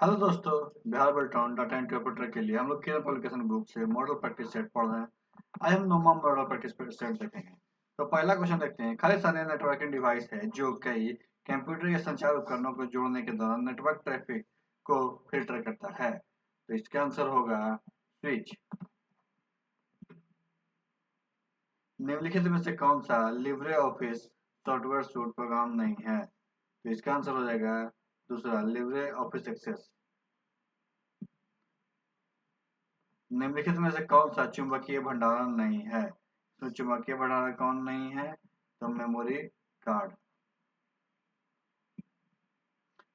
Hello दोस्तों। Bihar बोल्ट्रॉन data and computer के लिए हम लोग केरल पब्लिकेशन बुक से मॉडल प्रैक्टिस सेट पढ़ रहे हैं। आज हम नोमा मॉडल प्रैक्टिस सेट देखेंगे। तो पहला क्वेश्चन देखते हैं। खाली सारे नेटवर्किंग डिवाइस है जो कई कंप्यूटर या संचार उपकरणों को जोड़ने के दौरान नेटवर्क ट्रैफिक को फिल्टर करता है। तो इसका आंसर होगा स्विच। निम्नलिखित में से कौन सा LibreOffice software suite program नहीं है? तो इसका आंसर हो जाएगा दूसरा, लिब्रे ऑफिस एक्सेस। निम्नलिखित में से कौन सा चुंबकीय भंडारण नहीं है? तो चुंबकीय भंडारण कौन नहीं है? तो मेमोरी कार्ड।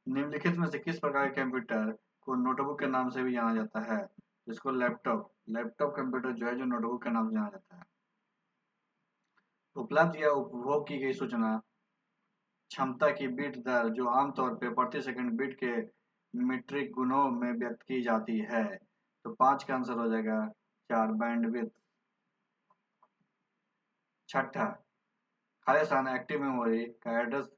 निम्नलिखित में से किस प्रकार के कंप्यूटर को नोटबुक के नाम से भी जाना जाता है? जिसको लैपटॉप लैपटॉप कंप्यूटर जो है, जो नोटबुक के नाम से जाना जाता है। उपलब्ध या उपभोग की गई सूचना क्षमता की बिट दर जो आमतौर पर प्रति सेकंड बिट के मीट्रिक गुणों में व्यक्त की जाती है। तो 5 का आंसर हो जाएगा 4, बैंडविड्थ। छठा, खाली स्थान एक्टिव मेमोरी का एड्रेस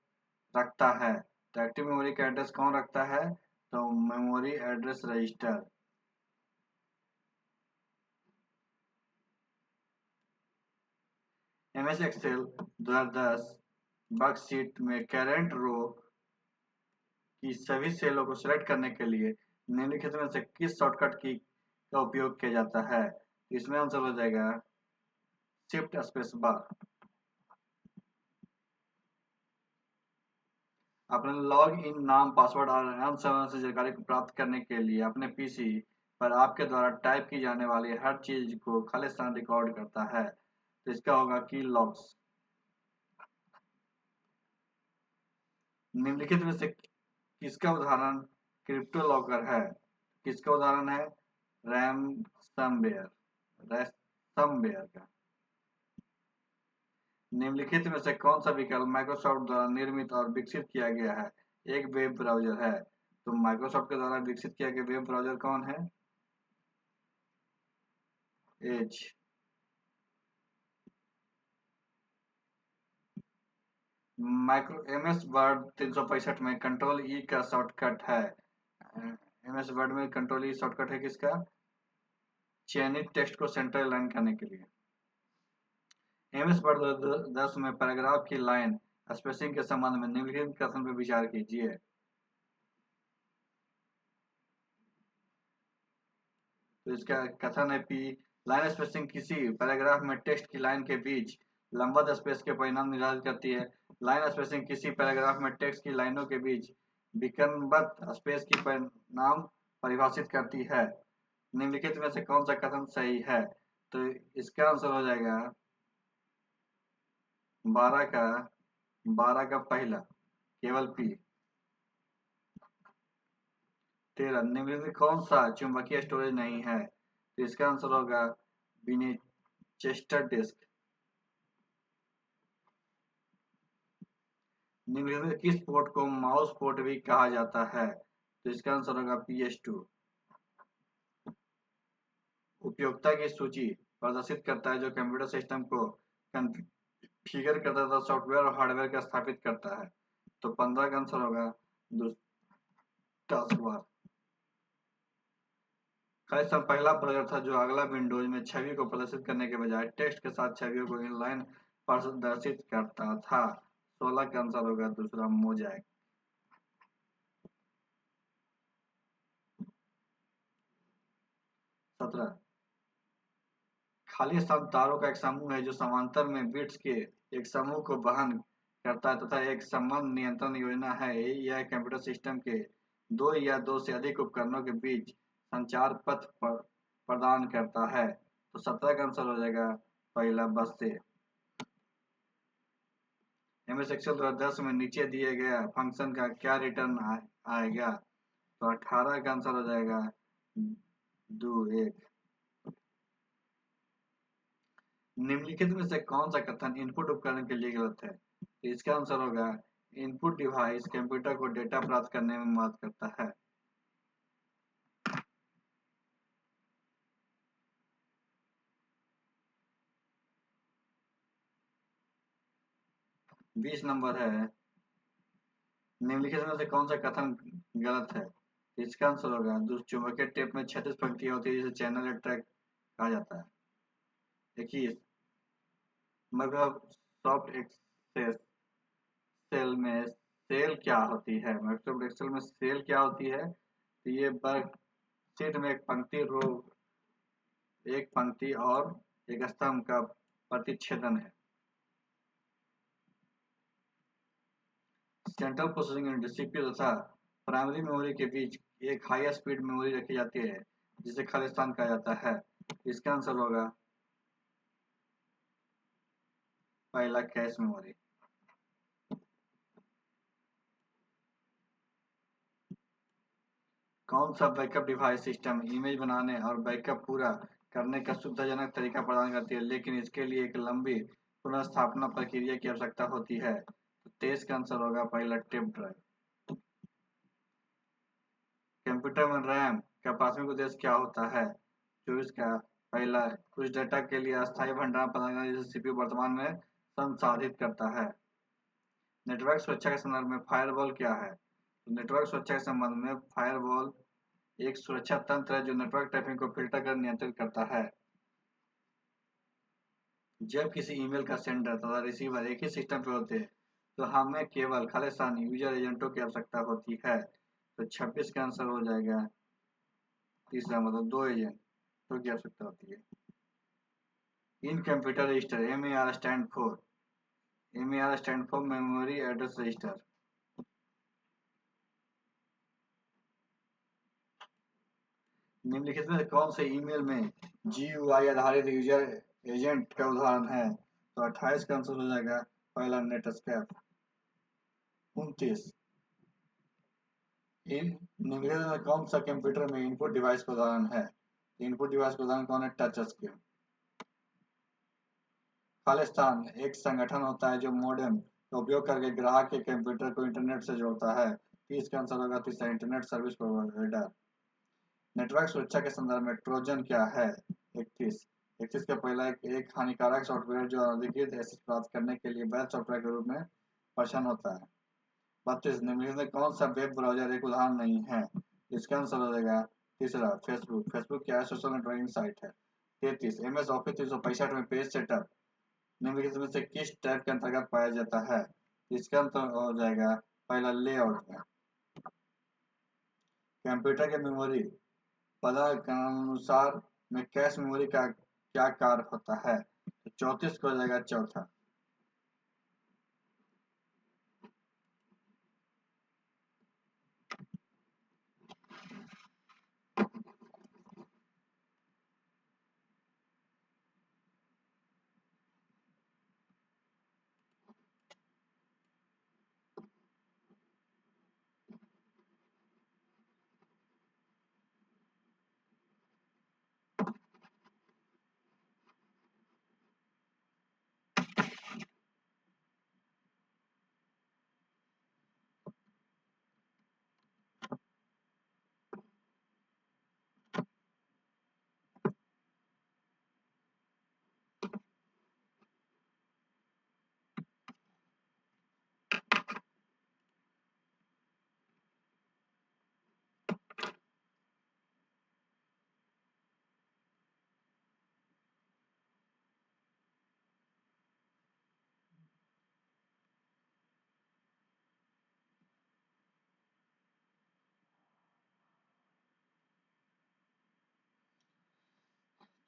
रखता है। तो एक्टिव मेमोरी का एड्रेस कौन रखता है? तो memory address register. MS Excel 2010 worksheet में करंट रो की सभी सेलों को सिलेक्ट करने के लिए निम्नलिखित में से किस शॉर्टकट की का उपयोग किया जाता है? इसमें आंसर हो जाएगा शिफ्ट स्पेस बार। अपने लॉग इन नाम, पासवर्ड और अन्य संबंधित जानकारी को प्राप्त करने के लिए अपने पीसी पर आपके द्वारा टाइप की जाने वाली हर चीज को खाली स्थान रिकॉर्ड करता है। तो इसका होगा की लॉग्स। निम्नलिखित में से किसका उदाहरण क्रिप्टो लॉकर है? किसका उदाहरण है? रैनसमवेयर रैनसमवेयर का। निम्नलिखित में से कौन सा विकल्प माइक्रोसॉफ्ट द्वारा निर्मित और विकसित किया गया है? एक वेब ब्राउज़र है। तो माइक्रोसॉफ्ट के द्वारा विकसित किया गया वेब ब्राउज़र कौन है? एज। माइक्रो एमएस वर्ड 365 में कंट्रोल ई का शॉर्टकट है। एमएस वर्ड में कंट्रोल ई शॉर्टकट है किसका? चयनित टेक्स्ट को सेंटर अलाइन करने के लिए। एमएस वर्ड 10 में पैराग्राफ की लाइन स्पेसिंग के संबंध में निम्नलिखित कथन पर विचार कीजिए। तो इसका कथन है पी, लाइन स्पेसिंग किसी पैराग्राफ में टेक्स्ट की लाइन के बीच लंबवत स्पेस के परिणाम निर्धारित करती है। लाइन स्पेसिंग किसी पैराग्राफ में टेक्स्ट की लाइनों के बीच विकर्णबद्ध स्पेस की परिणाम परिभाषित करती है। निम्नलिखित में से कौन सा कथन सही है? तो इसका आंसर हो जाएगा 12 का 12 का पहला, केवल पी। 13, निम्नलिखित में कौन सा चुंबकीय स्टोरेज नहीं है? तो इसका आंसर होगा विनचेस्टर डिस्क। निम्नलिखित में किस पोर्ट को माउस पोर्ट भी कहा जाता है? तो इसका आंसर होगा PS2। उपयोगिता की सूची प्रदर्शित करता है जो कंप्यूटर सिस्टम को कॉन्फ़िगर करता है, सॉफ्टवेयर और हार्डवेयर का स्थापित करता है। तो 15 का आंसर होगा टास्क बार। खालिस्तान पहला ब्राउज़र था जो अगला विंडोज में छवि को प्रदर्शित करने के बजाय टेक्स्ट के साथ छवियों को इनलाइन प्रदर्शित करता था। 16 का आंसर होगा दूसरा, मोज़ैक। 17, खाली स्थान तारों का एक समूह है जो समांतर में बिट्स के एक समूह को वहन करता है तथा एक संबंध नियंत्रण योजना है। यह कंप्यूटर सिस्टम के दो या दो से अधिक उपकरणों के बीच संचार पथ प्रदान करता है। तो 17 का आंसर हो जाएगा पहला, बस से। एमएस एक्सेल 2010 में नीचे दिए गया फंक्शन का क्या रिटर्न आएगा? तो 18 का आंसर हो जाएगा 2, 1। निम्नलिखित में से कौन सा कथन इनपुट उपकरण के लिए गलत है? तो इसका आंसर होगा इनपुट डिवाइस कंप्यूटर को डेटा प्राप्त करने में मदद करता है। 20 नंबर है। निम्नलिखित में से कौन सा कथन गलत है? इसका आंसर होगा चुंबकीय टेप में 36 पंक्तियां होती है जिसे चैनल या ट्रैक कहा जाता है। 21 माइक्रोसॉफ्ट एक्सेल में सेल क्या होती है? माइक्रोसॉफ्ट एक्सेल में सेल क्या होती है? तो ये वर्कशीट में एक पंक्ति और एक स्तंभ का प्रतिच्छेदन है। सेंट्रल प्रोसेसिंग यूनिट सीपीयू तथा प्राइमरी मेमोरी के बीच एक हाई स्पीड मेमोरी रखी जाती है जिसे खालिस्तान कहा जाता है। इसका आंसर होगा पहला कैश मेमोरी। कौन सा बैकअप डिवाइस सिस्टम इमेज बनाने और बैकअप पूरा करने का सुविधाजनक तरीका प्रदान करती है, लेकिन इसके लिए एक लंबी पुनर्स्थापना प्रक्रिया की आवश्यकता होती है? तो 23 का आंसर होगा पहला टेप ड्राइव। कंप्यूटर में रैम का प्राथमिक उद्देश्य क्या होता है? 24 का पहला कुछ डेटा के लिए अस्थायी भंडारण प्रदान करना जिसे सीपीयू वर्तमान में संसाधित करता है। नेटवर्क सुरक्षा के संदर्भ में फायरवॉल क्या है? तो नेटवर्क सुरक्षा के संबंध में फायरवॉल एक सुरक्षा तंत्र है जो नेटवर्क ट्रैफिक को फिल्टर कर नियंत्रित करता है। जब किसी ईमेल का सेंडर तथा रिसीवर एक ही सिस्टम पर होते हैं तो हमें केवल खालिस्तान यूजर एजेंटों की आवश्यकता होती है। तो 26 का आंसर हो जाएगा तीसरा, मतलब 2 एजेंटों की आवश्यकता होती है। In computer register M A R stand for memory address register. निम्नलिखित में कौन से ईमेल में GUI आधारित यूजर एजेंट का उदाहरण है? तो 28 का आंसर हो जाएगा पहला नेटस्केप। 29 निम्नलिखित में कौन सा कंप्यूटर में इनपुट डिवाइस का उदाहरण है? इनपुट डिवाइस का उदाहरण कौन है? Touch screen. खालिस्तान एक संगठन होता है जो मॉडेम का उपयोग करके ग्राहक के कंप्यूटर को इंटरनेट से जोड़ता है। 30 का आंसर होगा तीसरा, इंटरनेट सर्विस प्रोवाइडर। नेटवर्क सुरक्षा के संदर्भ में ट्रोजन क्या है? 31 का पहला एक हानिकारक सॉफ्टवेयर जो अनधिकृत एक्सेस प्राप्त करने के लिए वैध सॉफ्टवेयर के रूप में पहचान होता है। 32 निम्नलिखित में कौन सा वेब ब्राउजर एक उदाहरण नहीं है? इसका आंसर हो जाएगा तीसरा, फेसबुक क्या है? सोशल नेटवर्किंग साइट है। 33 MS ऑफिस 365 में पेज सेटअप निम्नलिखित में से किस टैब के अंतर्गत पाया जाता है? इसका आंसर हो जाएगा पहला, लेआउट में। कंप्यूटर के मेमोरी पदानुसार में कैश मेमोरी का क्या कार्य होता है? तो 34 को हो जाएगा चौथा।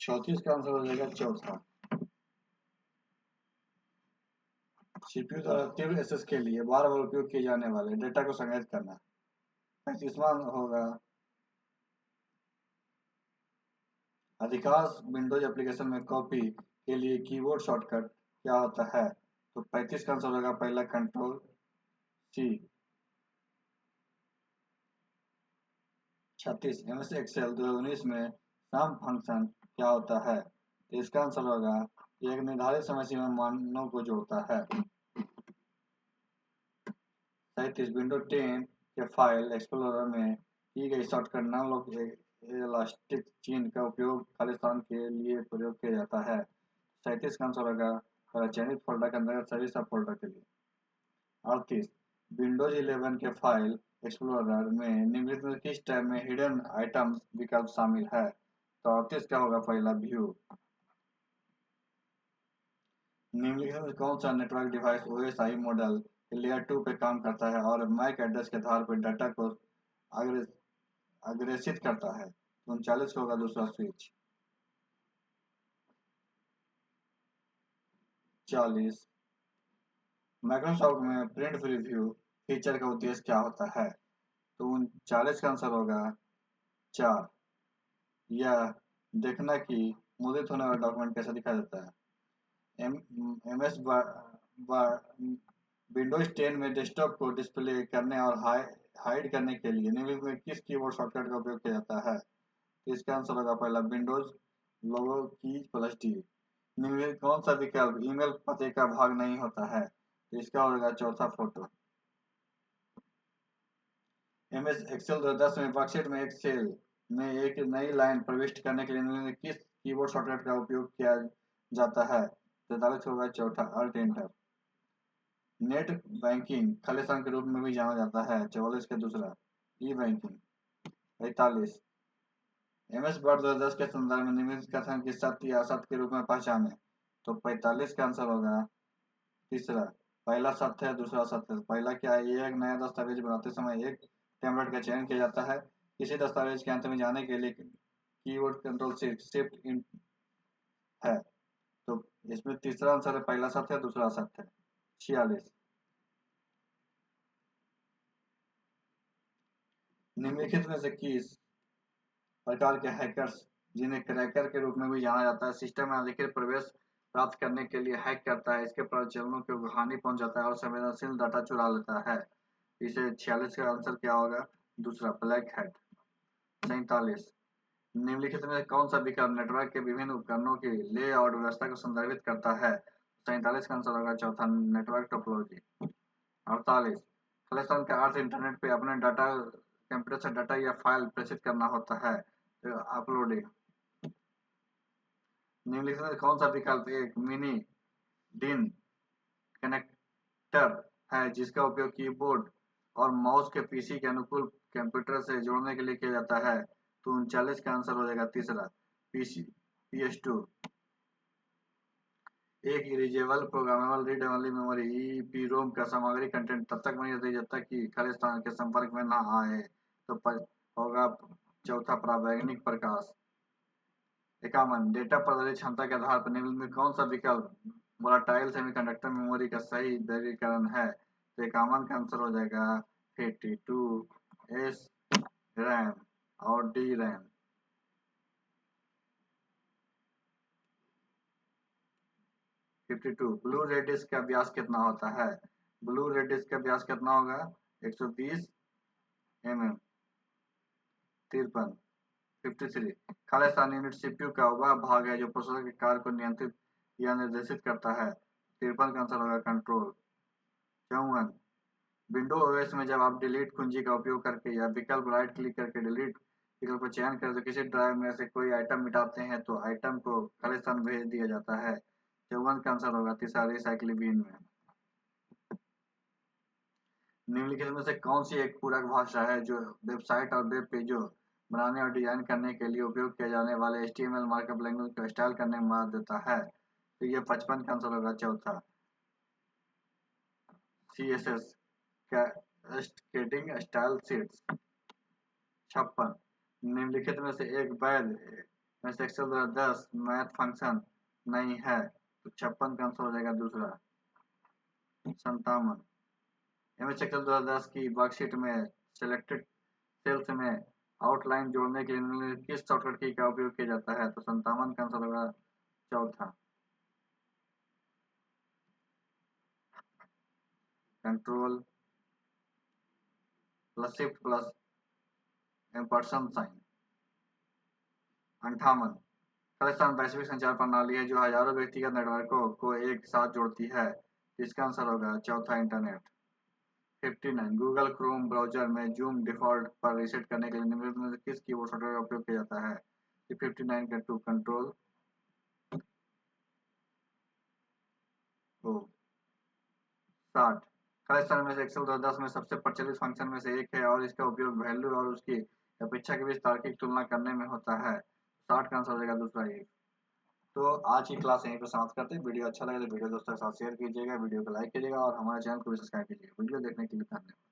चौतीस का आंसर हो जाएगा चौथा। सीपीयू द्वारा तीव्र एक्सेस के लिए बार बार उपयोग किए जाने वाले डेटा को संग्रहित करना। 35वां होगा अधिकांश विंडोज एप्लीकेशन में कॉपी के लिए कीबोर्ड शॉर्टकट क्या होता है? तो 35 का आंसर होगा पहला, कंट्रोल C। 36 MS एक्सेल 2019 में सम फंक्शन क्या होता है? तो इसका आंसर होगा एक निर्धारित समय सीमा में मानों को जोड़ता है। 37 विंडो 10 के फाइल एक्सप्लोरर में की गई शॉर्टकट नाम इलास्टिक चेन का उपयोग खालिस्तान के लिए प्रयोग किया जाता है। 37 का आंसर होगा चयनित फोल्डर के अंतर्गत सभी सब फोल्डर के लिए। 38 विंडोज 11 के फाइल एक्सप्लोरर में निम्नलिखित में किस टैब में हिडन आइटम्स विकल्प शामिल है? तो 38 का होगा पहला व्यू। निम्नलिखित में कौन सा network device OSI model layer 2 पे काम करता है और मैक एड्रेस के आधार पर डाटा को अग्रेसित करता है? 39 का होगा दूसरा स्विच। 40 माइक्रोसॉफ्ट में प्रिंट प्रीव्यू फीचर का उद्देश्य क्या होता है? तो 39 का आंसर होगा 4। यह देखना कि मुद्रित होने वाला डॉक्यूमेंट कैसा दिखाई देता है। एम एस विंडोज 10 में डेस्कटॉप को डिस्प्ले करने और हाइड करने के लिए निम्नलिखित में किस कीबोर्ड शॉर्टकट का उपयोग किया जाता है? तो इसका आंसर होगा पहला विंडोज लोगो की प्लस डी। निम्नलिखित कौन सा विकल्प ईमेल पते का भाग नहीं होता है? तो इसका होगा चौथा फोटो। एमएस एक्सेल 2010 में वर्कशीट में एक सेल में एक नई लाइन प्रविष्ट करने के लिए किस कीबोर्ड शॉर्टकट का उपयोग किया जाता है? 43 होगा चौथा Alt enter. Net banking Khalistan के रूप में भी जाना जाता है। 44 का दूसरा ई बैंकिंग। 45 एमएस वर्ड 2010 के संदर्भ में निम्नलिखित कथन की सत्य या असत्य के रूप में पहचाने? तो 45 का आंसर होगा तीसरा पहला सत्य है दूसरा असत्य है। पहला क्या है? ये एक नया दस्तावेज बनाते समय एक टेम्पलेट का चयन किया जाता है। किसी दस्तावेज के अंत में जाने के लिए कीवर्ड कंट्रोल शिफ्ट इन है। तो इसमें तीसरा आंसर है पहला सत्य है दूसरा असत्य है। 46 निम्नलिखित में से किस प्रकार के हैकर्स जिन्हें क्रैकर के रूप में भी जाना जाता है सिस्टम में अनधिकृत प्रवेश प्राप्त करने के लिए हैक करता है, इसके प्रचलनों को हानि पहुंचाता है और संवेदनशील डाटा चुरा लेता है? इसे 46 का आंसर क्या होगा? दूसरा ब्लैक हैट। 47 निम्नलिखित में कौन सा विकल्प नेटवर्क के विभिन्न उपकरणों की लेआउट व्यवस्था को संदर्भित करता है? 47 का आंसर होगा चौथा नेटवर्क टोपोलॉजी। 48 खालिस्तान का अर्थ इंटरनेट पे अपने डाटा कंप्यूटर से डाटा या फाइल प्रेषित करना होता है। अपलोडिंग। निम्नलिखित में कौन सा विकल्प एक मिनी डिन कनेक्टर है जिसका उपयोग कीबोर्ड और माउस के पीसी के अनुकूल कंप्यूटर से जोड़ने के लिए किया जाता है? तो 39 का आंसर हो जाएगा तीसरा PS2। एक erasable programmable read only memory EEPROM का सामग्री कंटेंट तब तक बनी रहती है जब तक कि खालिस्तान के संपर्क में न आए। तो होगा चौथा प्रावैग्निक प्रकाश। 51 डेटा प्रदर्शित क्षमता के आधार पर निम्नलिखित में कौन सा विकल्प वोलाटाइल सेमीकंडक्टर मेमोरी का सही वर्गीकरण है? तो 51 का आंसर हो जाएगा 82 एस रैम और D RAM. 52 blue red disk का व्यास कितना होता है? ब्लू रेड डिस्क का व्यास कितना होगा? 120 mm। 53 53 खालिस्तान यूनिट सीपीयू का वह भाग है जो प्रोसेसर के कार्य को नियंत्रित या निर्देशित करता है। 53 का आंसर होगा कंट्रोल। 54 विंडो ओएस में जब आप डिलीट कुंजी का उपयोग करके या विकल्प राइट क्लिक करके डिलीट विकल्प को चयन करें तो किसी ड्राइव में से कोई आइटम मिटाते हैं तो आइटम को खालिस्तान भेज दिया जाता है। 54 का आंसर होगा तीसरा रिसाइकलिंग बिन में। निम्नलिखित में से कौन सी एक पूरक भाषा है जो वेबसाइट और वेब पेजों बनाने और डिजाइन करने के लिए उपयोग किए जाने वाले HTML मार्कअप लैंग्वेज को स्टाइल करने में मदद देता है? तो ये 55 का आंसर होगा चौथा CSS कैस्केडिंग स्टाइल शीट्स। 56 निम्नलिखित में से एक वैध एक्सेल 2010 मैथ फंक्शन नहीं है? तो 56 का आंसर हो जाएगा दूसरा। 57 एमएस एक्सेल 2010 की वर्कशीट में सिलेक्टेड सेल्स में आउटलाइन जोड़ने के लिए किस शॉर्टकट की का उपयोग किया जाता है? तो 57 का आंसर होगा चौथा control plus shift plus ampersand sign. 58 Khalistan वैश्विक संचार प्रणाली है जो हजारों व्यक्तिगत नेटवर्कों को एक साथ जोड़ती है। इसका आंसर होगा चौथा इंटरनेट। 59 गूगल क्रोम ब्राउजर में जूम डिफॉल्ट पर रीसेट करने के लिए निम्नलिखित में से किस कीबोर्ड शॉर्टकट का उपयोग किया जाता है? 59 का 2 कंट्रोल ओ। 60 खालिस्तान में से एक्सेल 2010 में सबसे प्रचलित फंक्शन में से एक है और इसका उपयोग वैल्यू और उसकी अपेक्षा के बीच तार्किक तुलना करने में होता है। 60 का आंसर हो जाएगा दूसरा एक। तो आज की क्लास यहीं पे समाप्त करते हैं। वीडियो अच्छा लगे तो वीडियो दोस्तों के साथ शेयर कीजिएगा, वीडियो को लाइक कीजिएगा और हमारे चैनल को भी सब्सक्राइब कीजिएगा। वीडियो देखने के लिए धन्यवाद।